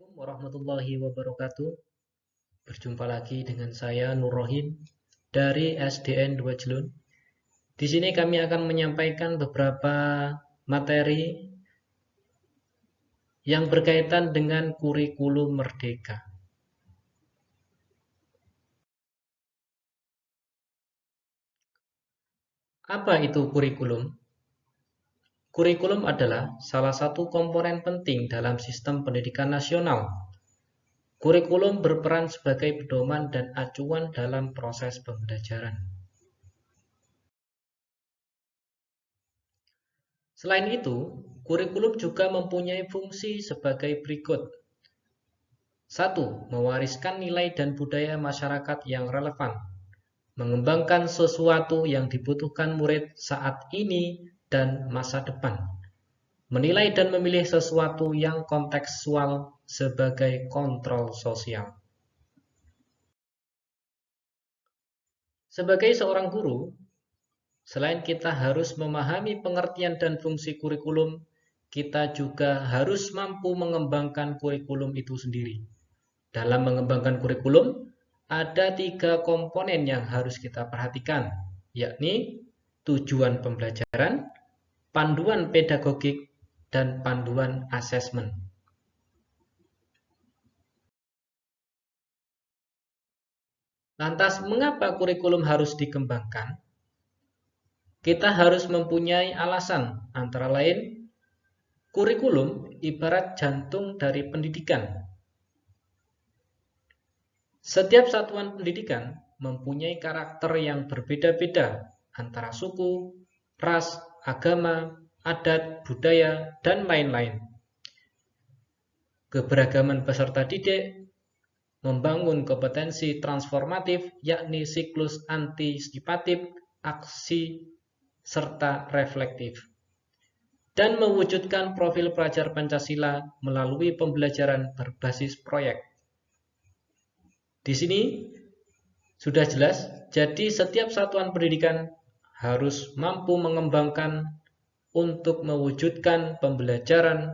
Assalamualaikum warahmatullahi wabarakatuh. Berjumpa lagi dengan saya Nur Rohim dari SDN 2 Jelun. Di sini kami akan menyampaikan beberapa materi yang berkaitan dengan kurikulum merdeka. Apa itu kurikulum? Kurikulum adalah salah satu komponen penting dalam sistem pendidikan nasional. Kurikulum berperan sebagai pedoman dan acuan dalam proses pembelajaran. Selain itu, kurikulum juga mempunyai fungsi sebagai berikut. 1. Mewariskan nilai dan budaya masyarakat yang relevan. Mengembangkan sesuatu yang dibutuhkan murid saat ini dan masa depan. Menilai dan memilih sesuatu yang kontekstual sebagai kontrol sosial. Sebagai seorang guru, selain kita harus memahami pengertian dan fungsi kurikulum, kita juga harus mampu mengembangkan kurikulum itu sendiri. Dalam mengembangkan kurikulum, ada 3 komponen yang harus kita perhatikan, yakni tujuan pembelajaran, panduan pedagogik, dan panduan asesmen. Lantas, mengapa kurikulum harus dikembangkan? Kita harus mempunyai alasan, antara lain, kurikulum ibarat jantung dari pendidikan. Setiap satuan pendidikan mempunyai karakter yang berbeda-beda antara suku, ras, agama, adat, budaya, dan lain-lain. Keberagaman peserta didik membangun kompetensi transformatif, yakni siklus antisipatif, aksi, serta reflektif, dan mewujudkan profil pelajar Pancasila melalui pembelajaran berbasis proyek. Di sini sudah jelas, jadi setiap satuan pendidikan harus mampu mengembangkan untuk mewujudkan pembelajaran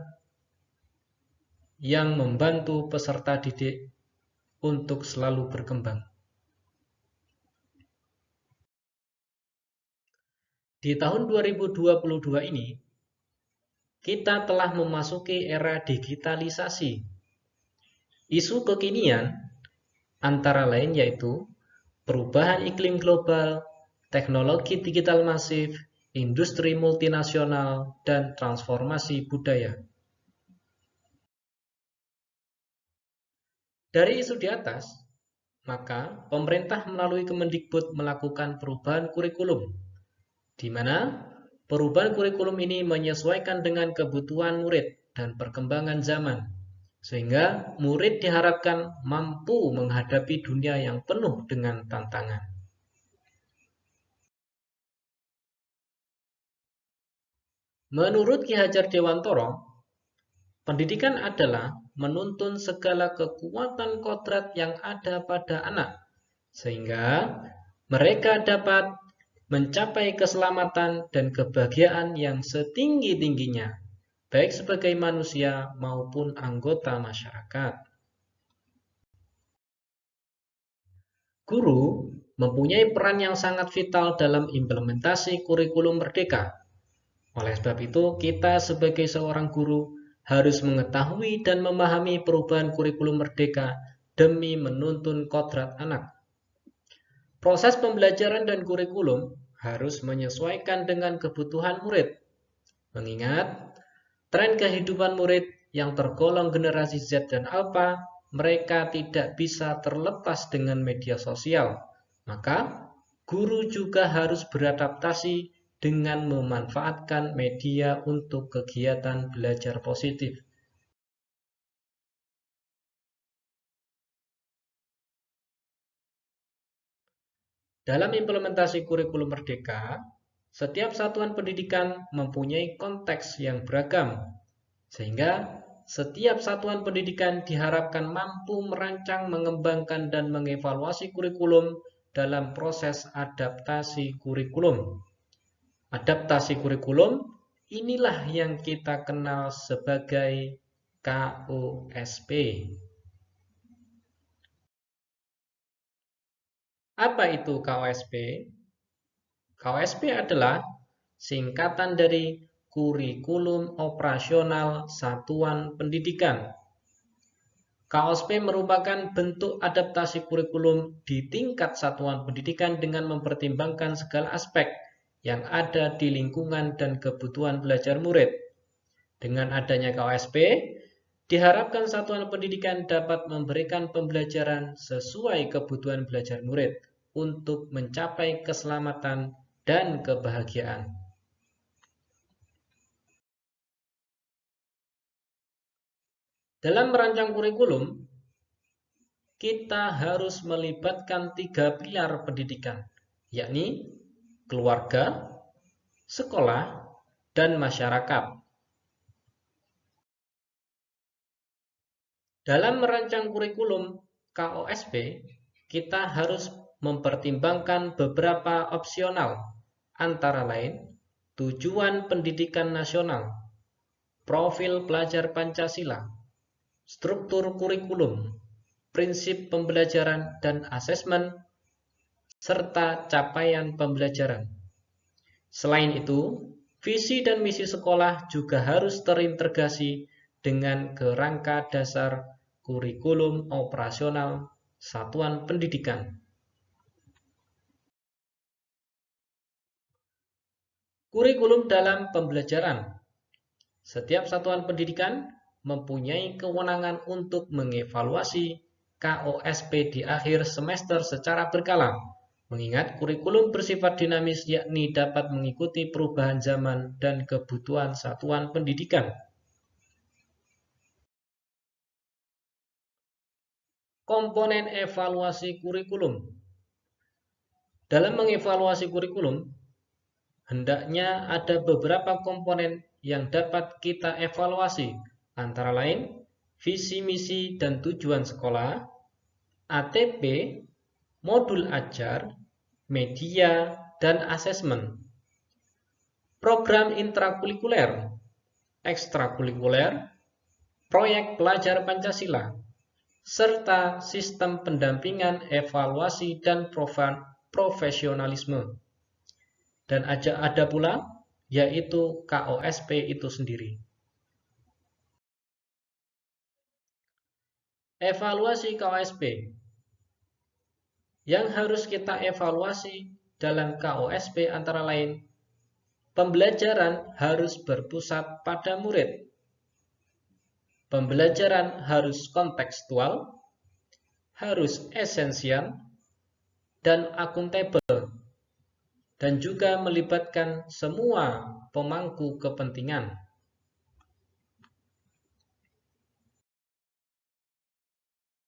yang membantu peserta didik untuk selalu berkembang. Di tahun 2022 ini, kita telah memasuki era digitalisasi. Isu kekinian antara lain yaitu perubahan iklim global, teknologi digital masif, industri multinasional, dan transformasi budaya. Dari isu di atas, maka pemerintah melalui Kemendikbud melakukan perubahan kurikulum, di mana perubahan kurikulum ini menyesuaikan dengan kebutuhan murid dan perkembangan zaman, sehingga murid diharapkan mampu menghadapi dunia yang penuh dengan tantangan. Menurut Ki Hajar Dewantoro, pendidikan adalah menuntun segala kekuatan kodrat yang ada pada anak, sehingga mereka dapat mencapai keselamatan dan kebahagiaan yang setinggi-tingginya, baik sebagai manusia maupun anggota masyarakat. Guru mempunyai peran yang sangat vital dalam implementasi kurikulum merdeka. Oleh sebab itu, kita sebagai seorang guru harus mengetahui dan memahami perubahan kurikulum merdeka demi menuntun kodrat anak. Proses pembelajaran dan kurikulum harus menyesuaikan dengan kebutuhan murid. Mengingat tren kehidupan murid yang tergolong generasi Z dan Alpha, mereka tidak bisa terlepas dengan media sosial. Maka, guru juga harus beradaptasi dengan memanfaatkan media untuk kegiatan belajar positif. Dalam implementasi kurikulum merdeka, setiap satuan pendidikan mempunyai konteks yang beragam, sehingga setiap satuan pendidikan diharapkan mampu merancang, mengembangkan, dan mengevaluasi kurikulum dalam proses adaptasi kurikulum. Adaptasi kurikulum inilah yang kita kenal sebagai KOSP. Apa itu KOSP? KOSP adalah singkatan dari Kurikulum Operasional Satuan Pendidikan. KOSP merupakan bentuk adaptasi kurikulum di tingkat satuan pendidikan dengan mempertimbangkan segala aspek yang ada di lingkungan dan kebutuhan belajar murid. Dengan adanya KOSP, diharapkan satuan pendidikan dapat memberikan pembelajaran sesuai kebutuhan belajar murid untuk mencapai keselamatan dan kebahagiaan. Dalam merancang kurikulum, kita harus melibatkan 3 pilar pendidikan, yakni keluarga, sekolah, dan masyarakat. Dalam merancang kurikulum KOSP, kita harus mempertimbangkan beberapa opsional, antara lain tujuan pendidikan nasional, profil pelajar Pancasila, struktur kurikulum, prinsip pembelajaran dan asesmen, serta capaian pembelajaran. Selain itu, visi dan misi sekolah juga harus terintegrasi dengan kerangka dasar kurikulum operasional satuan pendidikan. Kurikulum dalam pembelajaran. Setiap satuan pendidikan mempunyai kewenangan untuk mengevaluasi KOSP di akhir semester secara berkala, mengingat kurikulum bersifat dinamis yakni dapat mengikuti perubahan zaman dan kebutuhan satuan pendidikan. Komponen evaluasi kurikulum. Dalam mengevaluasi kurikulum, hendaknya ada beberapa komponen yang dapat kita evaluasi, antara lain visi misi dan tujuan sekolah, ATP, modul ajar, media, dan asesmen. Program intrakurikuler, ekstrakurikuler, proyek pelajar Pancasila, serta sistem pendampingan, evaluasi, dan profesionalisme. Dan ada pula yaitu KOSP itu sendiri. Evaluasi KOSP. Yang harus kita evaluasi dalam KOSP antara lain, pembelajaran harus berpusat pada murid. Pembelajaran harus kontekstual, harus esensial, dan akuntabel, dan juga melibatkan semua pemangku kepentingan.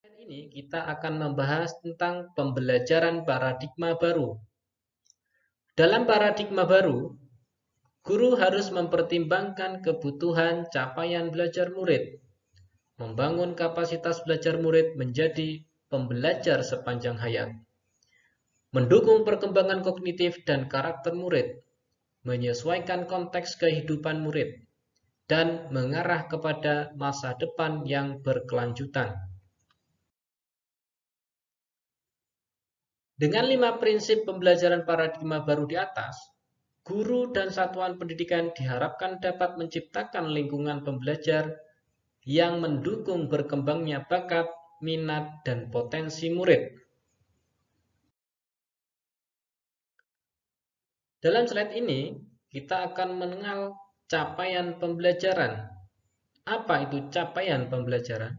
Ini kita akan membahas tentang pembelajaran paradigma baru. Dalam paradigma baru, guru harus mempertimbangkan kebutuhan capaian belajar murid, membangun kapasitas belajar murid menjadi pembelajar sepanjang hayat, mendukung perkembangan kognitif dan karakter murid, menyesuaikan konteks kehidupan murid, dan mengarah kepada masa depan yang berkelanjutan. Dengan 5 prinsip pembelajaran paradigma baru di atas, guru dan satuan pendidikan diharapkan dapat menciptakan lingkungan pembelajar yang mendukung berkembangnya bakat, minat, dan potensi murid. Dalam slide ini, kita akan mengenal capaian pembelajaran. Apa itu capaian pembelajaran?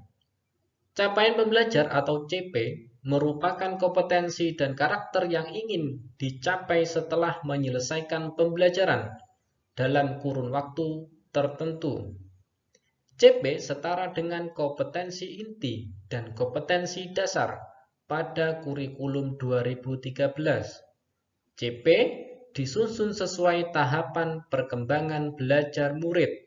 Capaian pembelajar atau CP merupakan kompetensi dan karakter yang ingin dicapai setelah menyelesaikan pembelajaran dalam kurun waktu tertentu. CP setara dengan kompetensi inti dan kompetensi dasar pada kurikulum 2013. CP disusun sesuai tahapan perkembangan belajar murid.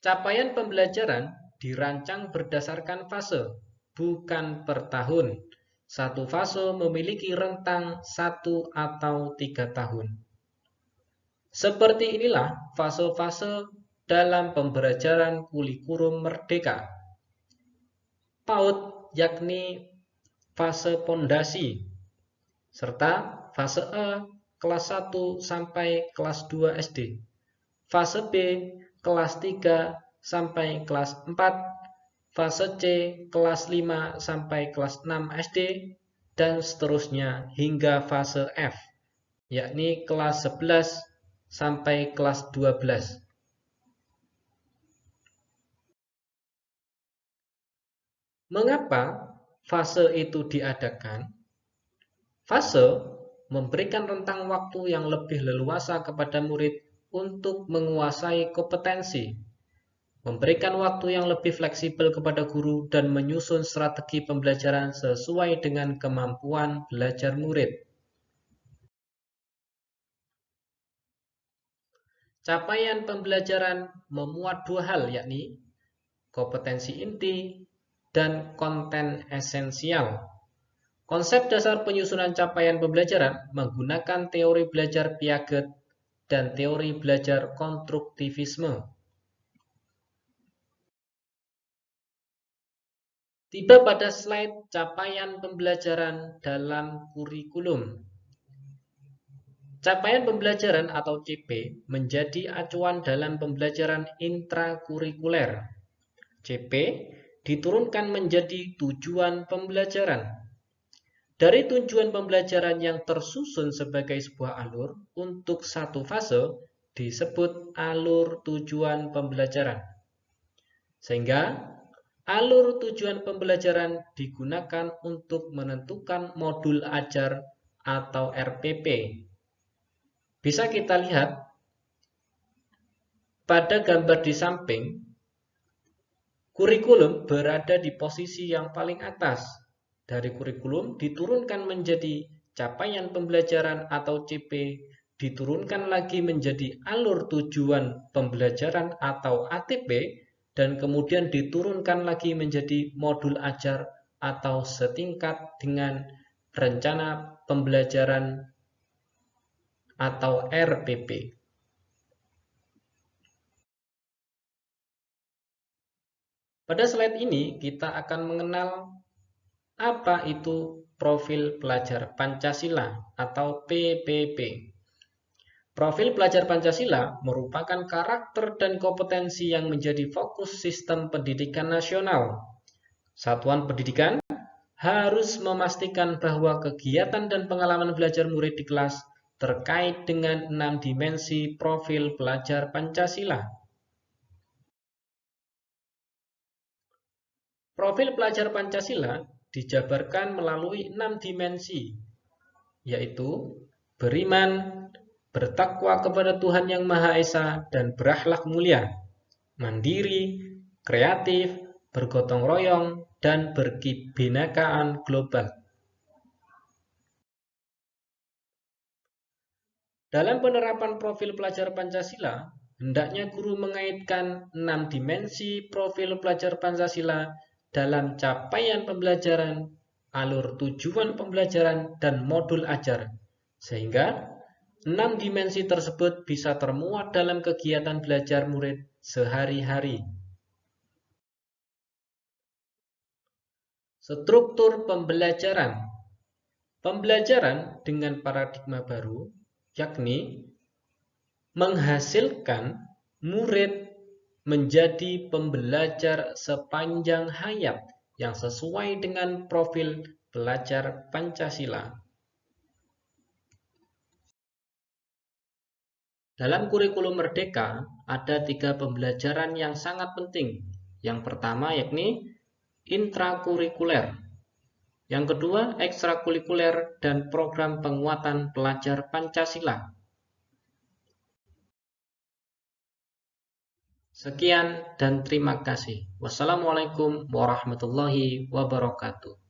Capaian pembelajaran dirancang berdasarkan fase, bukan per tahun. Satu fase memiliki rentang 1 atau 3 tahun. Seperti inilah fase-fase dalam pembelajaran kurikulum merdeka. PAUD yakni fase pondasi, serta fase A kelas 1 sampai kelas 2 SD, fase B kelas 3 sampai kelas 4, fase C kelas 5 sampai kelas 6 SD, dan seterusnya hingga fase F, yakni kelas 11 sampai kelas 12. Mengapa fase itu diadakan? Fase memberikan rentang waktu yang lebih leluasa kepada murid untuk menguasai kompetensi, memberikan waktu yang lebih fleksibel kepada guru, dan menyusun strategi pembelajaran sesuai dengan kemampuan belajar murid. Capaian pembelajaran memuat dua hal, yakni kompetensi inti dan konten esensial. Konsep dasar penyusunan capaian pembelajaran menggunakan teori belajar Piaget dan teori belajar konstruktivisme. Tiba pada slide capaian pembelajaran dalam kurikulum. Capaian pembelajaran atau CP menjadi acuan dalam pembelajaran intrakurikuler. CP diturunkan menjadi tujuan pembelajaran. Dari tujuan pembelajaran yang tersusun sebagai sebuah alur untuk satu fase disebut alur tujuan pembelajaran. Sehingga alur tujuan pembelajaran digunakan untuk menentukan modul ajar atau RPP. Bisa kita lihat pada gambar di samping, kurikulum berada di posisi yang paling atas. Dari kurikulum diturunkan menjadi capaian pembelajaran atau CP, diturunkan lagi menjadi alur tujuan pembelajaran atau ATP, dan kemudian diturunkan lagi menjadi modul ajar atau setingkat dengan rencana pembelajaran atau RPP. Pada slide ini kita akan mengenal apa itu profil pelajar Pancasila atau PPP. Profil pelajar Pancasila merupakan karakter dan kompetensi yang menjadi fokus sistem pendidikan nasional. Satuan pendidikan harus memastikan bahwa kegiatan dan pengalaman belajar murid di kelas terkait dengan 6 dimensi profil pelajar Pancasila. Profil pelajar Pancasila dijabarkan melalui 6 dimensi, yaitu beriman, bertakwa kepada Tuhan Yang Maha Esa, dan berakhlak mulia, mandiri, kreatif, bergotong royong, dan berkebinekaan global. Dalam penerapan profil pelajar Pancasila, hendaknya guru mengaitkan 6 dimensi profil pelajar Pancasila dalam capaian pembelajaran, alur tujuan pembelajaran, dan modul ajar, sehingga 6 dimensi tersebut bisa termuat dalam kegiatan belajar murid sehari-hari. Struktur pembelajaran. Pembelajaran dengan paradigma baru, yakni menghasilkan murid menjadi pembelajar sepanjang hayat yang sesuai dengan profil pelajar Pancasila. Dalam kurikulum Merdeka, ada 3 pembelajaran yang sangat penting. Yang pertama yakni intrakurikuler. Yang kedua, ekstrakurikuler dan program penguatan pelajar Pancasila. Sekian dan terima kasih. Wassalamualaikum warahmatullahi wabarakatuh.